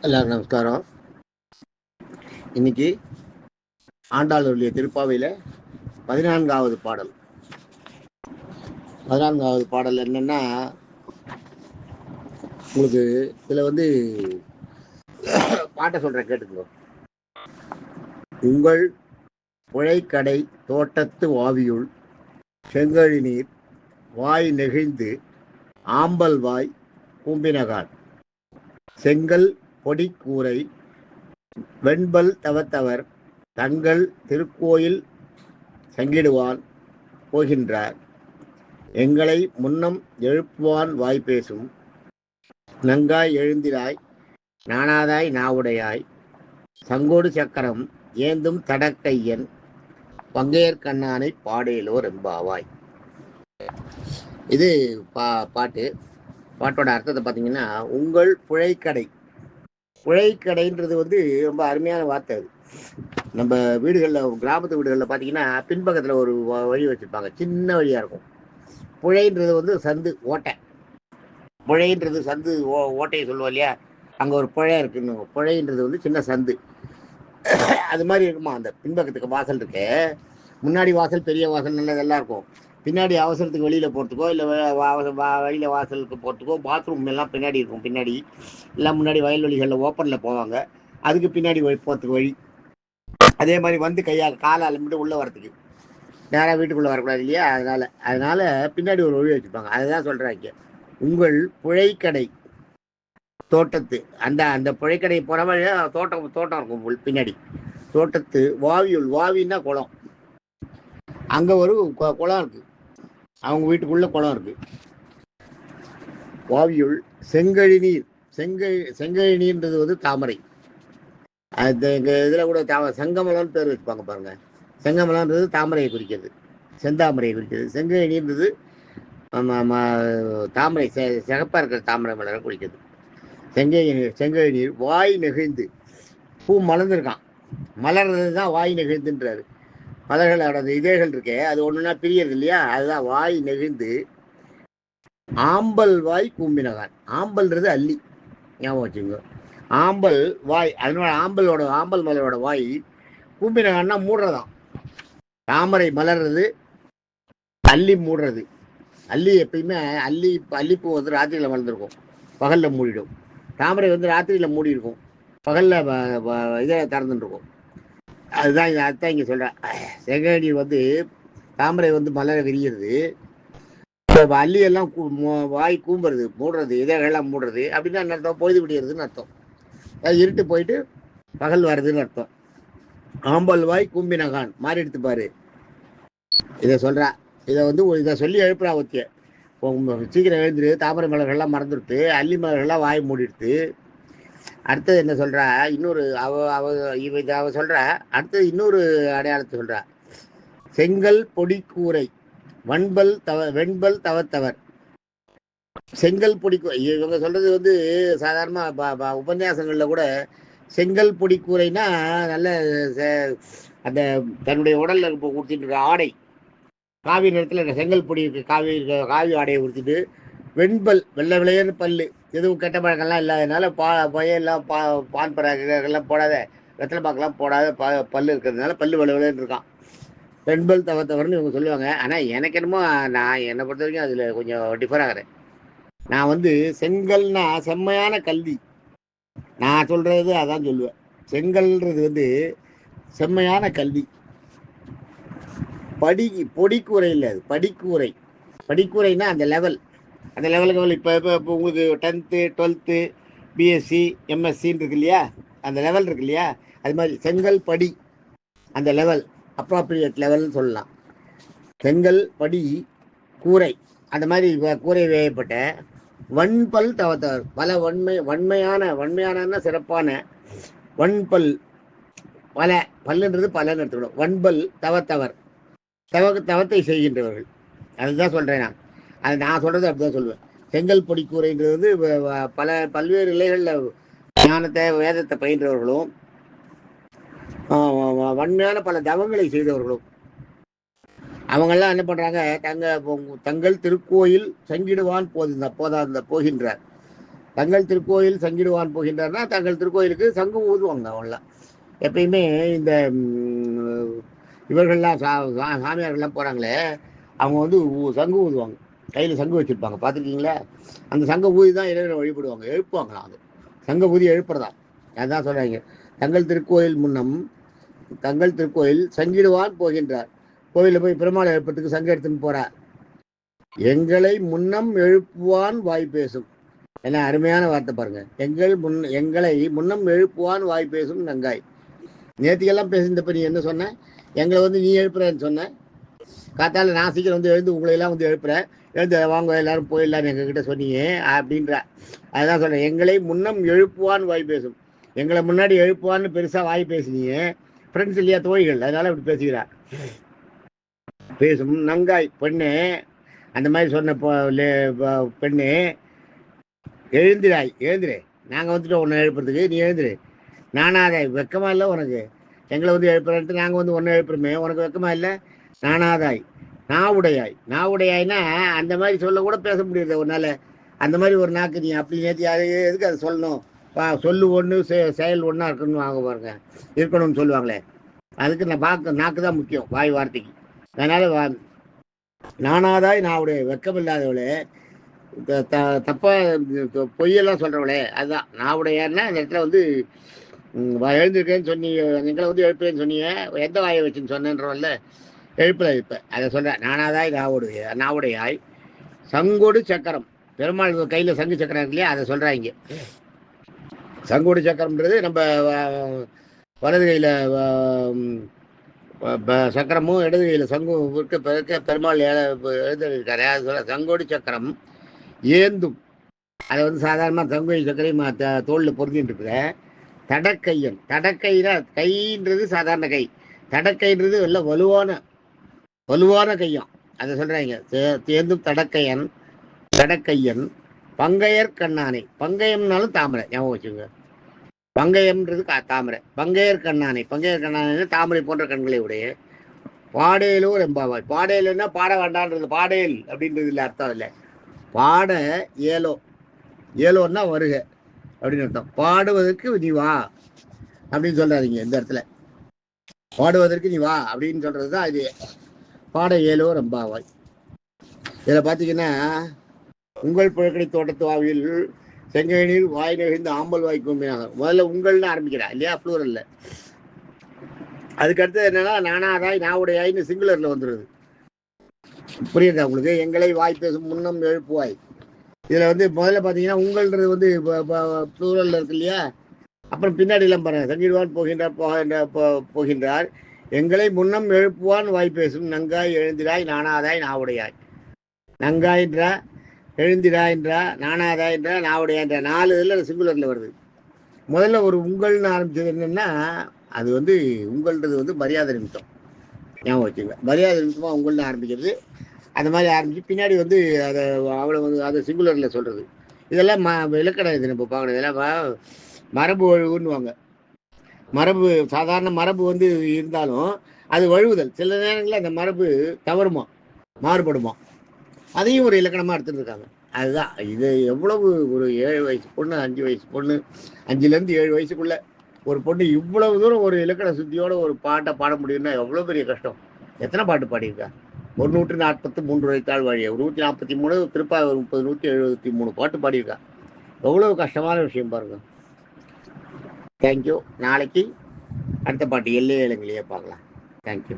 எல்லாருக்கும் நமஸ்காரம். இன்னைக்கு ஆண்டாளுடைய திருப்பாவையில் 14வது பாடல். 14வது பாடல் என்னன்னா, உங்களுக்கு இதில் பாட்டை சொல்கிறேன், கேட்டுக்கோ. உங்கள் புழைக்கடை தோட்டத்து வாவியுள் செங்கழி நீர் வாய் நெகிழ்ந்து ஆம்பல் வாய் கூம்பினகான் செங்கல் பொடி கூரை வெண்பல் தவத்தவர் தங்கள் திருக்கோயில் சங்கிடுவான் போகின்றார். எங்களை முன்னம் எழுப்புவான் வாய்ப்பேசும் நங்காய் எழுந்திராய் நானாதாய் நாவுடையாய் சங்கோடு சக்கரம் ஏந்தும் தடக்கையன் பங்கையர் கண்ணானை பாடேலோர் எம்பாவாய். இது பாட்டோட அர்த்தத்தை பார்த்தீங்கன்னா, உங்கள் புழைக்கடை. புழைக்கடைன்றது ரொம்ப அருமையான வார்த்தை. அது நம்ம வீடுகளில், கிராமத்து வீடுகளில் பார்த்தீங்கன்னா பின்பக்கத்தில் ஒரு வழி வச்சுருப்பாங்க, சின்ன வழியாக இருக்கும். புழைன்றது சந்து, ஓட்டை. புழைன்றது சந்து, ஓட்டையை சொல்லுவோம் இல்லையா, அங்கே ஒரு புழை இருக்குன்னு. புழைன்றது சின்ன சந்து. அது மாதிரி இருக்குமா. அந்த பின்பக்கத்துக்கு வாசல் இருக்கு, முன்னாடி வாசல் பெரிய வாசல் நல்லதெல்லாம் இருக்கும். பின்னாடி அவசரத்துக்கு வெளியில் போகிறதுக்கோ இல்லை வழியில் வாசலுக்கு போகிறதுக்கோ பாத்ரூம் எல்லாம் பின்னாடி இருக்கும். பின்னாடி எல்லாம் முன்னாடி வயல்வெளிகளில் ஓப்பனில் போவாங்க, அதுக்கு பின்னாடி போகிறதுக்கு வழி. அதே மாதிரி காலை அலம்பிட்டு உள்ளே வரத்துக்கு, நேராக வீட்டுக்குள்ளே வரக்கூடாது இல்லையா, அதனால் பின்னாடி ஒரு வழி வச்சுருப்பாங்க. அதுதான் சொல்கிறாங்க, உங்கள் புழைக்கடை தோட்டத்து. அந்த புழைக்கடை போகிற வழி தோட்டம் இருக்கும் பின்னாடி. தோட்டத்து வாவியுள், வாவின்னா குளம். அங்கே ஒரு குளம் இருக்குது, அவங்க வீட்டுக்குள்ளே குளம் இருக்குது. வாவியுள் செங்கழி நீர். செங்கழி நீர்ன்றது தாமரை. அது எங்கள் இதில் கூட செங்கமலம்னு பேர் வச்சுப்பாங்க பாருங்கள். செங்கமலம்ன்றது தாமரையை குறிக்கிறது, செந்தாமரையை குறிக்கிறது. செங்கழி நீர்ன்றது தாமரை, சிகப்பாக இருக்கிற தாமரை மலரை குறிக்கிறது. செங்கழி நீர் வாய் நெகிழ்ந்து. பூ மலர்ந்துருக்கான், மலர்றது தான் வாய் நெகிழ்ந்துன்றாரு. மலர்களோட இதழ்கள் இருக்கே, அது ஒன்றுனா பிரியறது இல்லையா, அதுதான் வாய் நெகிழ்ந்து ஆம்பல் வாய் கூம்பினகான். ஆம்பல்ன்றது அல்லி, ஞாபகம் வச்சுங்க. ஆம்பல் வாய், அதனோட ஆம்பல் மலரோட வாய். கூம்பினகான்னா மூடுறதான். தாமரை மலர்றது, அல்லி மூடுறது. அல்லி எப்பயுமே அல்லிப்பூ ராத்திரியில் மலர்ந்துருக்கும், பகலில் மூடிடும். தாமரை ராத்திரியில் மூடி இருக்கும், பகலில் இதை திறந்துருக்கும். அதுதான் இங்கே சொல்கிறேன். செங்கழி தாமரை மலரை விரிகிறது, அல்லி எல்லாம் வாய் கூம்புறது, மூடுறது, இதழெல்லாம் மூடுறது. அப்படின்னா என்ன அர்த்தம்? பொழுது விடியறதுன்னு அர்த்தம். இருட்டு போயிட்டு பகல் வருதுன்னு அர்த்தம். ஆம்பல் வாய் கூம்பினகான் மாறி எடுத்து பாரு. இதை சொல்கிறா, இதை சொல்லி எழுப்புறா. ஓகே, சீக்கிரம் எழுந்துரு, தாமரை மலர்கள்லாம் மறந்துடுத்து, அல்லி மலர்கள்லாம் வாய் மூடிடுத்து. அடுத்தது என்ன சொல்கிறா? இன்னொரு அவ சொல்கிறா. அடுத்தது இன்னொரு அடையாளத்தை சொல்கிறா. செங்கல் பொடி கூரை வெண்பல் தவத்தவர். செங்கல் பொடி, இவங்க சொல்றது சாதாரணமாக உபன்யாசங்களில் கூட செங்கல் பொடி கூரைனா நல்ல அந்த தன்னுடைய உடல்ல உடுத்திட்டு இருக்க ஆடை, காவி நிறத்தில் செங்கல் பொடி காவி ஆடையை உடுத்திட்டு, வெண்பல் வெள்ளை விளையன்னு பல்லு, எதுவும் கெட்ட பழக்கம்லாம் இல்லாதனால பையெல்லாம் பான் பராக்கெல்லாம் போடாத, வெத்தலை பாக்கெல்லாம் போடாத பல்லு இருக்கிறதுனால பல்லு வெள்ளை விளையன்னு இருக்கான். வெண்பல் தவத்தவர்னு இவங்க சொல்லுவாங்க. ஆனால் எனக்கு என்னமோ, நான் என்னை பொறுத்த வரைக்கும் அதில் கொஞ்சம் டிஃபர் ஆகிறேன். நான் செங்கல்னா செம்மையான கல்வி, நான் சொல்கிறது அதான் சொல்லுவேன். செங்கல்ன்றது செம்மையான கல்வி. பொடிக்கூரை இல்லை, அது படிக்கூரை. படிக்கூரைன்னா அந்த லெவலுக்கு இப்போ உங்களுக்கு 10th 12th பிஎஸ்சி எம்எஸ்சின்னு இருக்கு இல்லையா, அந்த லெவல் இருக்கு இல்லையா, அது மாதிரி செங்கல் படி, அந்த லெவல் அப்ராப்ரியேட் லெவல்னு சொல்லலாம். செங்கல் படி கூரை, அந்த மாதிரி கூரை வேயப்பட்ட வன்பல் தவத்தவர். பல வன்மையான சிறப்பான வன்பல், பல பல்லுன்றது பலன்னு எடுத்துக்கணும். வன்பல் தவத்தவர், தவத்தை செய்கின்றவர்கள். அதுதான் சொல்கிறேன் நான். அது நான் சொல்கிறது அப்படிதான் சொல்லுவேன். செங்கல் பொடி கூரைன்றது பல்வேறு நிலைகளில் ஞானத்தை வேதத்தை பயின்றவர்களும், வன்மையான பல தவங்களை செய்தவர்களும், அவங்கெல்லாம் என்ன பண்ணுறாங்க? தங்கள் திருக்கோயில் சங்கிடுவான் போகின்றார். தங்கள் திருக்கோயில் சங்கிடுவான் போகின்றார்னா தங்கள் திருக்கோயிலுக்கு சங்கு ஊதுவாங்க. அவங்களாம் எப்பயுமே இந்த இவர்கள்லாம் சாமியார்கள்லாம் போகிறாங்களே, அவங்க வந்து சங்கு ஊதுவாங்க, கையில் சங்கு வச்சுருப்பாங்க, பார்த்துருக்கீங்களா? அந்த சங்க ஊதி தான் இறைவனை வழிபடுவாங்க, எழுப்புவாங்களாம். அது சங்க ஊதி எழுப்புறதா. அதுதான் சொல்கிறாங்க, தங்கள் திருக்கோயில் முன்னம் தங்கள் திருக்கோயில் சங்கிடுவான் போகின்றார். கோயிலில் போய் பெருமாளை எழுப்புறதுக்கு சங்கம் எடுத்துன்னு போகிறார். எங்களை முன்னம் எழுப்புவான் வாய் பேசும். என்ன அருமையான வார்த்தை பாருங்க. எங்களை முன்னம் எழுப்புவான் வாய் பேசும் நங்காய். நேற்றுக்கெல்லாம் பேசுனப்ப நீ என்ன சொன்ன? எங்களை வந்து நீ எழுப்புறேன்னு சொன்ன. காத்தால நான் சீக்கிரம் வந்து எழுந்து உங்களை எல்லாம் வந்து எழுப்புறேன், எழுந்து வாங்க எல்லாரும் போயிடலான்னு எங்ககிட்ட சொன்னீங்க அப்படின்ற. அதுதான் சொல்றேன், எங்களை முன்னம் எழுப்புவான் வாய் பேசும். எங்களை முன்னாடி எழுப்புவான்னு பெருசா வாய் பேசுனீங்க. ஃப்ரெண்ட்ஸ் இல்லையா, தோழிகள், அதனால அப்படி பேசுகிறா. பேசும் நங்காய் பெண்ணு, அந்த மாதிரி சொன்ன பெண்ணு, எழுந்திராய், எழுந்துரு, நாங்கள் வந்துட்டோம் உன்னை எழுப்புறதுக்கு, நீ எழுந்துரு. நானாதாய், வெக்கமா இல்லை உனக்கு? எங்களை வந்து எழுப்புறன்ட்டு நாங்கள் வந்து ஒன்று எழுப்புறோமே, உனக்கு வெக்கமா இல்லை? நானாதாய், நாவுடையாய். நாவுடையாய்னா அந்த மாதிரி சொல்ல கூட பேச முடியாது உன்னால. அந்த மாதிரி ஒரு நாக்கு நீ. அப்படி நேற்று அது எதுக்கு அதை சொல்லணும்? சொல்லு ஒன்று செயல் ஒன்றா இருக்கணும், வாங்க பாருங்க, இருக்கணும்னு சொல்லுவாங்களே, அதுக்கு நான் பார்க்க நாக்கு தான் முக்கியம், வாய் வார்த்தைக்கு. அதனால நானாதாய் நாவுடைய, வெக்கம் இல்லாதவளே, தப்பா பொய்யெல்லாம் சொல்றவளே, அதுதான் நாவுடையான்னா. அந்த இடத்துல வந்து எழுந்திருக்கேன்னு சொன்னீங்க, எங்களை வந்து எழுப்புறேன்னு சொன்னீங்க, எந்த வாயை வச்சுன்னு சொன்னேன்றவல்ல, எழுப்பல. இப்ப அதை சொல்ற, நானாதாய் நாவுடையாய் சங்கொடு சக்கரம். பெருமாள் கையில சங்கு சக்கரம் இருக்கு இல்லையா, அதை சொல்றாங்க. சங்கொடு சக்கரம்ன்றது நம்ம வலது கையில சக்கரமும் இடது கையில சங்கும் இருக்க பெருமாள் எழுதிருக்காரு. அது சொல்ல சங்கோடு சக்கரம் ஏந்தும். அதை வந்து சாதாரணமாக சங்கையும் சக்கரையும் தோளில் பொருந்தின்னு இருக்கிற தடக்கையன். தடக்கைனா கைன்றது சாதாரண கை, தடக்கைன்றது எல்லாம் வலுவான கையம். அதை சொல்றாங்க, தேர்ந்தும் தடக்கையன். தடக்கையன் பங்கையர் கண்ணானை. பங்கயம்னாலும் தாமரை, ஞாபகம் வச்சுங்க. பங்கயம்ன்றது தாமரை. பங்கையர் கண்ணானை, பங்கையர் கண்ணானை தாமரை போன்ற கண்களை உடைய. பாடேலூர் எம்பாவாய். பாடேலுன்னா பாட வேண்டான்றது, பாடேல் அப்படின்றது இல்லை, அர்த்தம் இல்லை. பாட ஏலோ, ஏலோன்னா வருக அப்படின்னு அர்த்தம். பாடுவதற்கு நீ வா அப்படின்னு சொல்றாதீங்க இந்த இடத்துல. பாடுவதற்கு நீ வா அப்படின்னு சொல்றதுதான் இது. பாட ஏலோ ரம்பாவாய். இதில் பார்த்தீங்கன்னா, உங்கள் புழக்கடை தோட்டத்து வாவில் செங்கைநீர் வாய் நெகிழ்ந்து ஆம்பல் வாய் கும்பினாங்க. முதல்ல உங்கள்னு ஆரம்பிக்கிறா இல்லையா, ப்ளூரல்ல. அதுக்கு அடுத்தது என்னன்னா, நானாதாய் நாவுடையாய்னு சிங்குலர்ல வந்துடுது. புரியுதா உங்களுக்கு? எங்களை வாய் பேசும் முன்னம் எழுப்புவாய். இதுல வந்து முதல்ல பாத்தீங்கன்னா உங்கள்ன்றது வந்து ப்ளூரல்ல இருக்கு இல்லையா, அப்புறம் பின்னாடி எல்லாம் பாருங்க, சங்கிடுவான் போகின்றார் எங்களை முன்னம் எழுப்புவான் வாய் பேசும் நங்காய் எழுந்திராய் நானாதாய் நாவுடையாய். நங்காய்ன்றா, எழுந்திராய்ன்றா, நானாதாய்ன்றா, நாவுடையான்றா, 4 இதில் சிங்குலர்ல வருது. முதல்ல ஒரு உங்கள்னு ஆரம்பிச்சது என்னன்னா, அது வந்து உங்கள்ன்றது வந்து மரியாதை நிமித்தம், ஞாபகம் வச்சுங்க. மரியாதை நிமித்தமாக உங்கள்னு ஆரம்பிக்கிறது. அந்த மாதிரி ஆரம்பிச்சு பின்னாடி வந்து அதை அவ்வளோ வந்து அதை சிங்குலரில் சொல்கிறது. இதெல்லாம் இலக்கணம். இது நம்ம பார்க்கணும். இதெல்லாம் மரபு வழுவுன்னுவாங்க. மரபு, சாதாரண மரபு வந்து இருந்தாலும் அது வழுவுதல். சில நேரங்களில் அந்த மரபு தவறுமா, மாறுபடுமா, அதையும் ஒரு இலக்கணமாக எடுத்துட்டு இருக்காங்க. அதுதான் இது. எவ்வளவு ஒரு 7 வயசு பொண்ணு, 5 வயசு பொண்ணு, 5லேருந்து 7 வயசுக்குள்ள ஒரு பொண்ணு இவ்வளவு தூரம் ஒரு இலக்கண சுத்தியோட ஒரு பாட்டை பாட முடியும்னா எவ்வளோ பெரிய கஷ்டம். எத்தனை பாட்டு பாடியிருக்கா? 143 வயத்தாள் வாழிய 143, திருப்பாவை 30, 173 பாட்டு பாடியிருக்கா. எவ்வளவு கஷ்டமான விஷயம் பாருங்க. தேங்க்யூ. நாளைக்கு அடுத்த பாட்டு எல்லையே இளங்கிலேயே பார்க்கலாம். தேங்க்யூ.